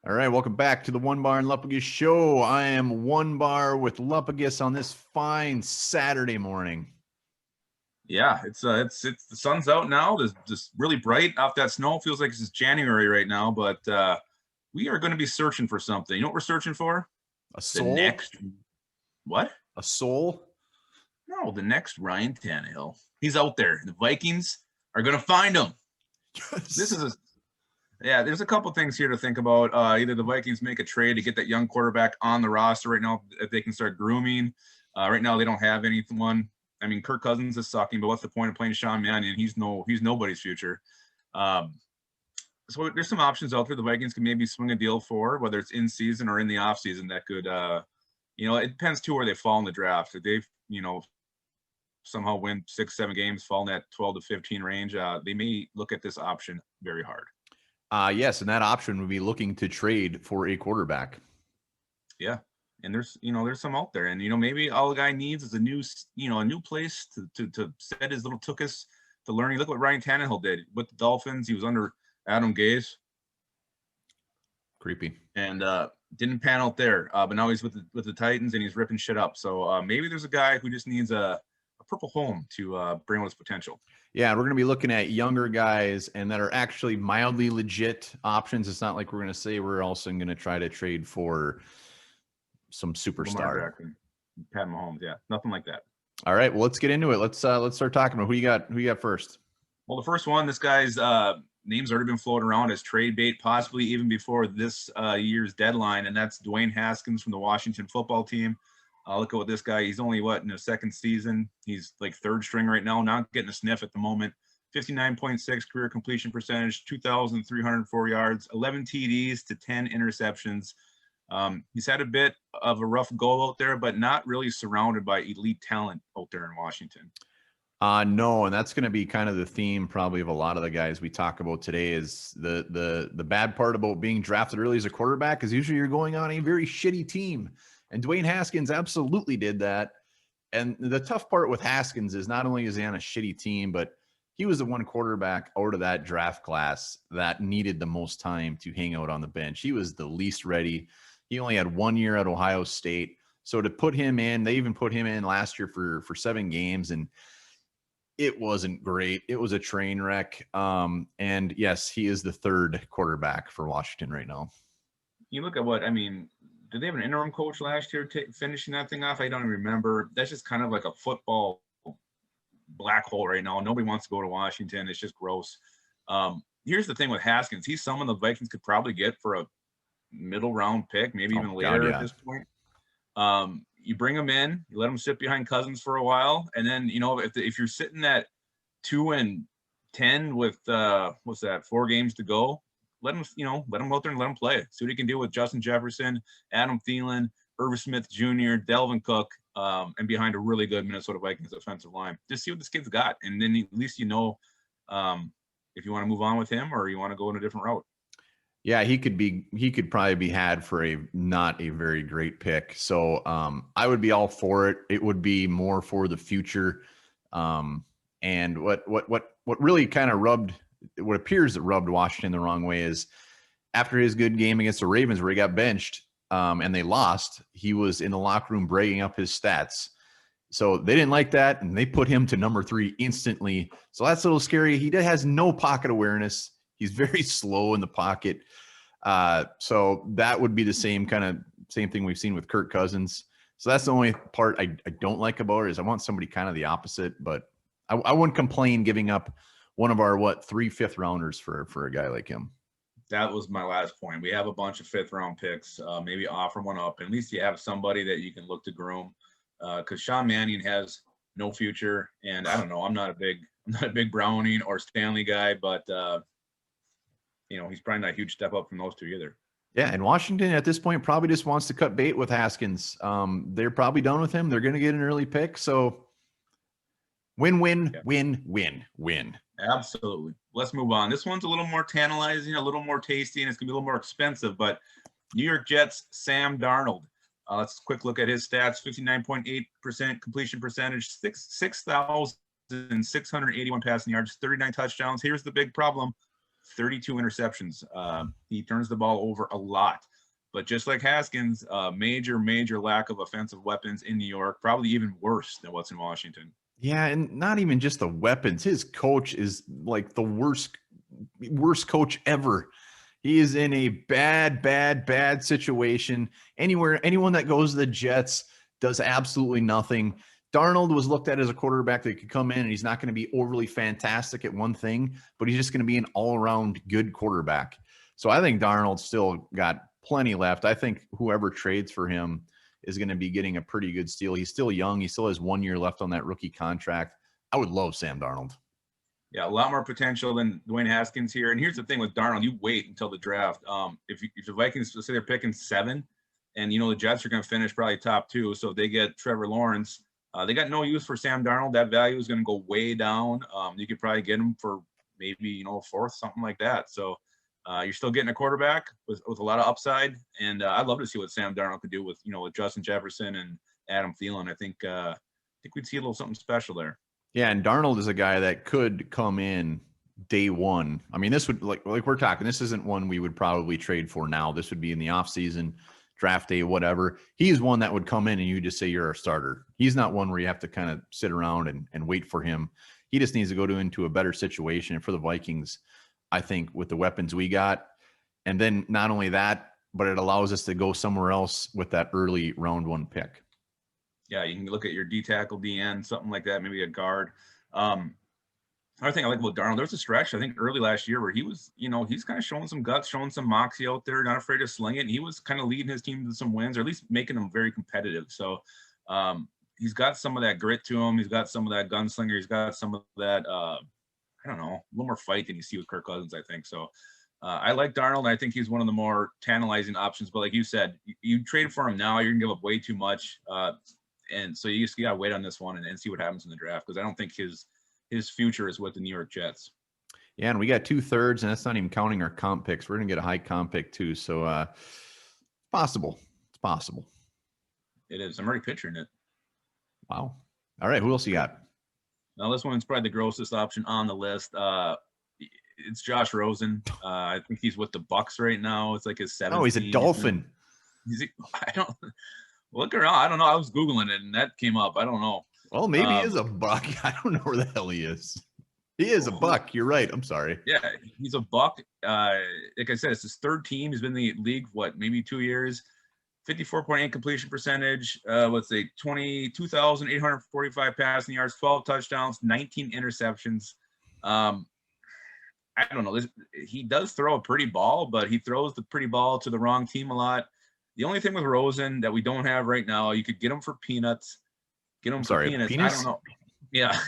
All right, welcome back to the One Bar and Lupagus show. I am One Bar with Lupagus on this fine Saturday morning. Yeah, it's the sun's out now. It's just really bright off that snow. Feels like it's just January right now, but we are going to be searching for something. You know what we're searching for? A The soul? next what? A soul? No, the next Ryan Tannehill. He's out there. The Vikings are going to find him. Yes. This is there's a couple things here to think about. Either the Vikings make a trade to get that young quarterback on the roster right now that they can start grooming. Right now they don't have anyone. I mean, Kirk Cousins is sucking, but what's the point of playing Sean Mannion? He's nobody's future. So there's some options out there the Vikings can maybe swing a deal for, whether it's in season or in the off season. That could, it depends too where they fall in the draft. If they've, somehow win 6-7 games, fall in that 12 to 15 range, they may look at this option very hard. Yes, and that option would be looking to trade for a quarterback. Yeah. And there's some out there, and maybe all the guy needs is a new place to set his little tuchus to learning. Look what Ryan Tannehill did with the Dolphins. He was under Adam Gase. Creepy. And didn't pan out there, but now he's with the Titans and he's ripping shit up. So maybe there's a guy who just needs a purple home to bring out his potential. Yeah, we're going to be looking at younger guys and that are actually mildly legit options. It's not like we're going to say we're also going to try to trade for some superstar. Pat Mahomes, yeah, nothing like that. All right, well, let's get into it. Let's start talking about who you got first. Well, the first one, this guy's name's already been floating around as trade bait, possibly even before this year's deadline, and that's Dwayne Haskins from the Washington football team. Look at what this guy, he's only in his second season. He's like third string right now, not getting a sniff at the moment. 59.6 career completion percentage, 2,304 yards, 11 TDs to 10 interceptions. He's had a bit of a rough go out there, but not really surrounded by elite talent out there in Washington. No, and that's going to be kind of the theme probably of a lot of the guys we talk about today is the bad part about being drafted early as a quarterback is usually you're going on a very shitty team. And Dwayne Haskins absolutely did that. And the tough part with Haskins is not only is he on a shitty team, but he was the one quarterback out of that draft class that needed the most time to hang out on the bench. He was the least ready. He only had 1 year at Ohio State. So to put him in, they even put him in last year for 7 games, and it wasn't great. It was a train wreck. And yes, he is the third quarterback for Washington right now. You look at did they have an interim coach last year finishing that thing off? I don't even remember. That's just kind of like a football black hole right now. Nobody wants to go to Washington. It's just gross. Here's the thing with Haskins. He's someone the Vikings could probably get for a middle round pick, maybe even later at this point. You bring him in, you let him sit behind Cousins for a while, and then if you're sitting at 2-10 with 4 games to go, let him out there and let him play. See what he can do with Justin Jefferson, Adam Thielen, Irv Smith Jr., Delvin Cook, and behind a really good Minnesota Vikings offensive line. Just see what this kid's got, and then at least if you want to move on with him or you want to go in a different route. Yeah, he could probably be had for not a very great pick. So I would be all for it. It would be more for the future. And what really kind of what appears that rubbed Washington the wrong way is after his good game against the Ravens where he got benched and they lost, he was in the locker room bragging up his stats. So they didn't like that, and they put him to number 3 instantly. So that's a little scary. He has no pocket awareness. He's very slow in the pocket. So that would be the same thing we've seen with Kirk Cousins. So that's the only part I don't like about it is I want somebody kind of the opposite, but I wouldn't complain giving up one of our 3 5th-rounders for a guy like him. That was my last point. We have a bunch of 5th-round picks. Maybe offer one up. At least you have somebody that you can look to groom. Because Sean Mannion has no future, and I don't know. I'm not a big Browning or Stanley guy, but he's probably not a huge step up from those two either. Yeah, and Washington at this point probably just wants to cut bait with Haskins. They're probably done with him. They're going to get an early pick, so win. Absolutely. Let's move on. This one's a little more tantalizing, a little more tasty, and it's going to be a little more expensive, but New York Jets, Sam Darnold. Let's quick look at his stats. 59.8% completion percentage, 6,681 passing yards, 39 touchdowns. Here's the big problem. 32 interceptions. He turns the ball over a lot. But just like Haskins, major lack of offensive weapons in New York, probably even worse than what's in Washington. Yeah, and not even just the weapons. His coach is like the worst coach ever. He is in a bad situation. Anyone that goes to the Jets does absolutely nothing. Darnold was looked at as a quarterback that could come in and he's not going to be overly fantastic at one thing, but he's just going to be an all-around good quarterback. So I think Darnold still got plenty left. I think whoever trades for him is going to be getting a pretty good steal. He's still young. He still has 1 year left on that rookie contract. I would love Sam Darnold. Yeah, a lot more potential than Dwayne Haskins here. And here's the thing with Darnold, you wait until the draft. If the Vikings, let's say they're picking 7, and the Jets are going to finish probably top 2. So if they get Trevor Lawrence, they got no use for Sam Darnold. That value is going to go way down. You could probably get him for maybe, a 4th, something like that. So you're still getting a quarterback with a lot of upside. And I'd love to see what Sam Darnold could do with, with Justin Jefferson and Adam Thielen. I think we'd see a little something special there. Yeah, and Darnold is a guy that could come in day one. I mean, this would like we're talking, this isn't one we would probably trade for now. This would be in the offseason, draft day, whatever. He's one that would come in and you just say you're a starter. He's not one where you have to kind of sit around and wait for him. He just needs to go into a better situation. And for the Vikings, I think with the weapons we got, and then not only that, but it allows us to go somewhere else with that early round 1 pick. Yeah, you can look at your D tackle, DN, something like that, maybe a guard. Another thing I like about Darnold, there was a stretch, I think, early last year where he was, he's kind of showing some guts, showing some moxie out there, not afraid to sling it. And he was kind of leading his team to some wins, or at least making them very competitive. So he's got some of that grit to him. He's got some of that gunslinger. He's got some of that, I don't know, a little more fight than you see with Kirk Cousins, I think. So I like Darnold, and I think he's one of the more tantalizing options. But like you said, you trade for him now, you're going to give up way too much. And so you just got to wait on this one and see what happens in the draft, because I don't think his future is with the New York Jets. Yeah, and we got 2/3, and that's not even counting our comp picks. We're going to get a high comp pick too. So possible. It's possible. It is. I'm already picturing it. Wow. All right. Who else you got? Now, this one's probably the grossest option on the list. It's Josh Rosen. I think he's with the Bucks right now. It's like his 7th. Oh, he's a Dolphin. I don't look around. I don't know. I was Googling it and that came up. I don't know. Well, maybe he is a Buck. I don't know where the hell he is. He is a Buck. You're right. I'm sorry. Yeah, he's a Buck. Like I said, it's his 3rd team. He's been in the league, maybe 2 years. 54.8 completion percentage. Let's say 22,845 passing yards, 12 touchdowns, 19 interceptions. I don't know. He does throw a pretty ball, but he throws the pretty ball to the wrong team a lot. The only thing with Rosen that we don't have right now, you could get him for peanuts. Peanuts. Peanuts? I don't know. Yeah.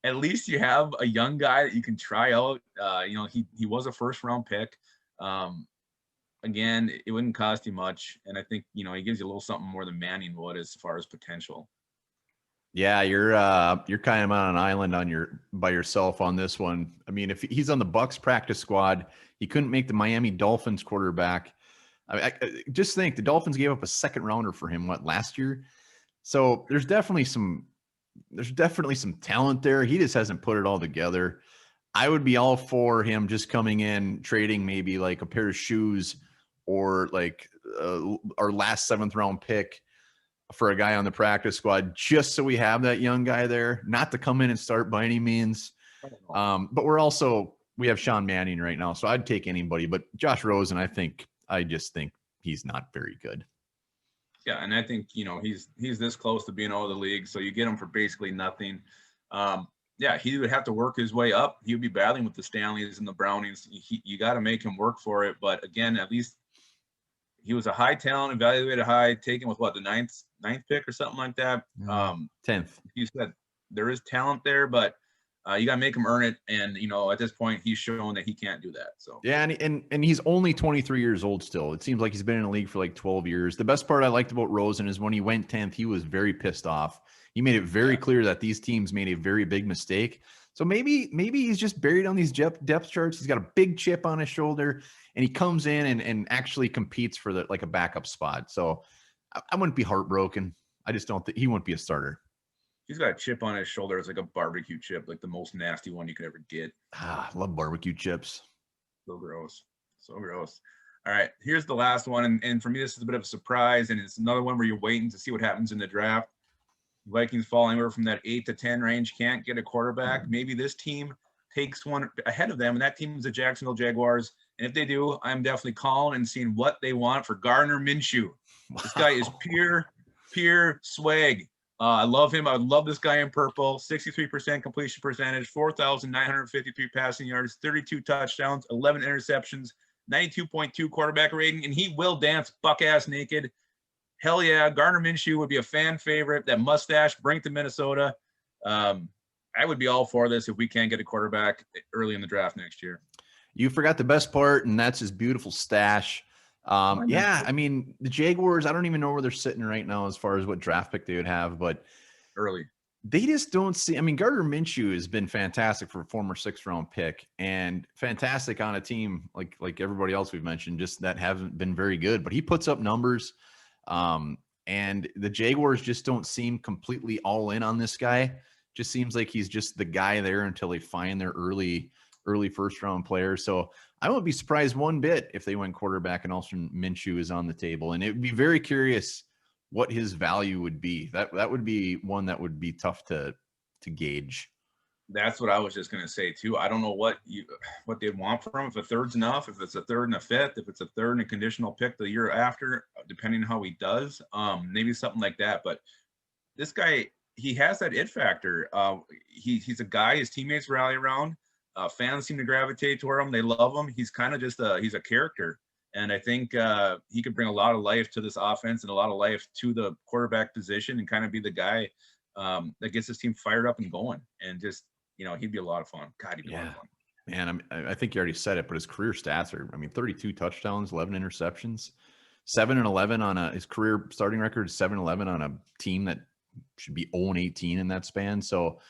At least you have a young guy that you can try out. He was a 1st-round pick. Again, it wouldn't cost you much, and I think he gives you a little something more than Manning would as far as potential. Yeah, you're kind of on an island by yourself on this one. I mean, if he's on the Bucks practice squad, he couldn't make the Miami Dolphins quarterback. I just think the Dolphins gave up a 2nd rounder for him last year. So there's definitely some talent there. He just hasn't put it all together. I would be all for him just coming in, trading maybe like a pair of shoes or like our last 7th round pick for a guy on the practice squad, just so we have that young guy there, not to come in and start by any means. But we have Sean Manning right now, so I'd take anybody. But Josh Rosen, I just think he's not very good. Yeah, and I think he's this close to being out of the league, so you get him for basically nothing. Yeah, he would have to work his way up. He would be battling with the Stanleys and the Brownings. You got to make him work for it. But again, at least he was a high talent, evaluated high, taken with the ninth pick or something like that. 10th. You said there is talent there, but you got to make him earn it. And at this point, he's shown that he can't do that. So yeah, and he's only 23 years old still. It seems like he's been in the league for like 12 years. The best part I liked about Rosen is when he went 10th, he was very pissed off. He made it very clear that these teams made a very big mistake. So maybe he's just buried on these depth charts. He's got a big chip on his shoulder, and he comes in and actually competes for a backup spot. So I wouldn't be heartbroken. I just don't think he wouldn't be a starter. He's got a chip on his shoulder. It's like a barbecue chip, like the most nasty one you could ever get. I love barbecue chips. So gross. So gross. All right, here's the last one. And for me, this is a bit of a surprise. And it's another one where you're waiting to see what happens in the draft. Vikings fall anywhere from that 8 to 10 range, can't get a quarterback. Maybe this team takes one ahead of them, and that team is the Jacksonville Jaguars. And if they do, I'm definitely calling and seeing what they want for Gardner Minshew. Wow. This guy is pure swag. I love him. I would love this guy in purple. 63% completion percentage, 4,953 passing yards, 32 touchdowns, 11 interceptions, 92.2 quarterback rating, and he will dance buck-ass naked. Hell yeah, Gardner Minshew would be a fan favorite. That mustache, bring it to Minnesota. I would be all for this if we can get a quarterback early in the draft next year. You forgot the best part, and that's his beautiful stash. Yeah, I mean, the Jaguars, I don't even know where they're sitting right now as far as what draft pick they would have, but early. They just don't see. I mean, Gardner Minshew has been fantastic for a former 6th-round pick and fantastic on a team like everybody else we've mentioned, just that haven't been very good, but he puts up numbers. And the Jaguars just don't seem completely all in on this guy. Just seems like he's just the guy there until they find their early 1st-round player. So I won't be surprised one bit if they went quarterback and also Minshew is on the table. And it would be very curious what his value would be. That would be one that would be tough to gauge. That's what I was just going to say too. I don't know what they'd want from him. If a third's enough, if it's a third and a fifth, if it's a third and a conditional pick the year after, depending on how he does, maybe something like that. But this guy, he has that it factor. He's a guy his teammates rally around. Fans seem to gravitate toward him. They love him. He's kind of just he's a character. And I think he could bring a lot of life to this offense and a lot of life to the quarterback position and kind of be the guy that gets his team fired up and going. And just, he'd be a lot of fun. God, he'd be a lot of fun. Man, I think you already said it, but his career stats are, 32 touchdowns, 11 interceptions, 7-11 on his career starting record is 7-11 on a team that should be 0-18 in that span. So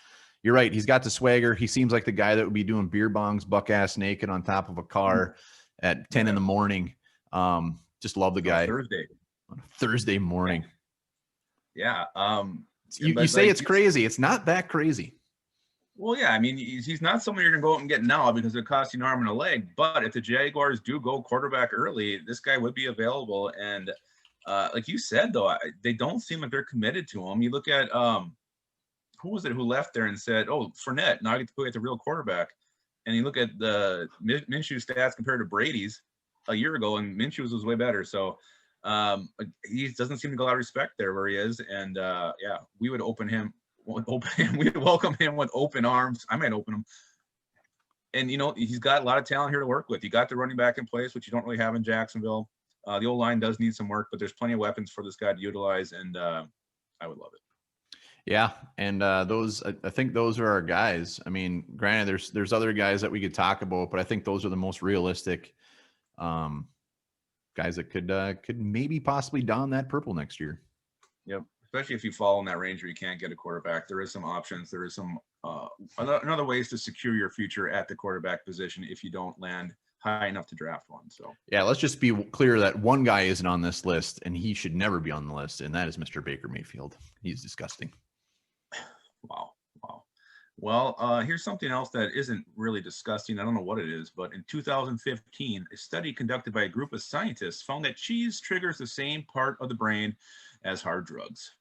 you're right. He's got the swagger. He seems like the guy that would be doing beer bongs, buck ass naked on top of a car at 10 in the morning. Just love the guy. On a Thursday morning. Yeah. You say it's crazy. It's not that crazy. Well, yeah. I mean, he's not someone you're going to go out and get now because it costs you an arm and a leg. But if the Jaguars do go quarterback early, this guy would be available. And like you said, though, they don't seem like they're committed to him. You look at who was it who left there and said, "Oh, Fournette, now I get to go get the real quarterback." And you look at the Minshew stats compared to Brady's a year ago, and Minshew's was way better. So he doesn't seem to get a lot of respect there where he is. And we would we'd welcome him with open arms. I might open him. And he's got a lot of talent here to work with. You got the running back in place, which you don't really have in Jacksonville. The old line does need some work, but there's plenty of weapons for this guy to utilize, and I would love it. Yeah, and I think those are our guys. I mean, granted, there's other guys that we could talk about, but I think those are the most realistic guys that could maybe possibly don that purple next year. Yep, especially if you fall in that range where you can't get a quarterback. There is some options. There is some other ways to secure your future at the quarterback position if you don't land high enough to draft one. So yeah, let's just be clear that one guy isn't on this list, and he should never be on the list, and that is Mr. Baker Mayfield. He's disgusting. Wow. Well, here's something else that isn't really disgusting. I don't know what it is, but in 2015, a study conducted by a group of scientists found that cheese triggers the same part of the brain as hard drugs.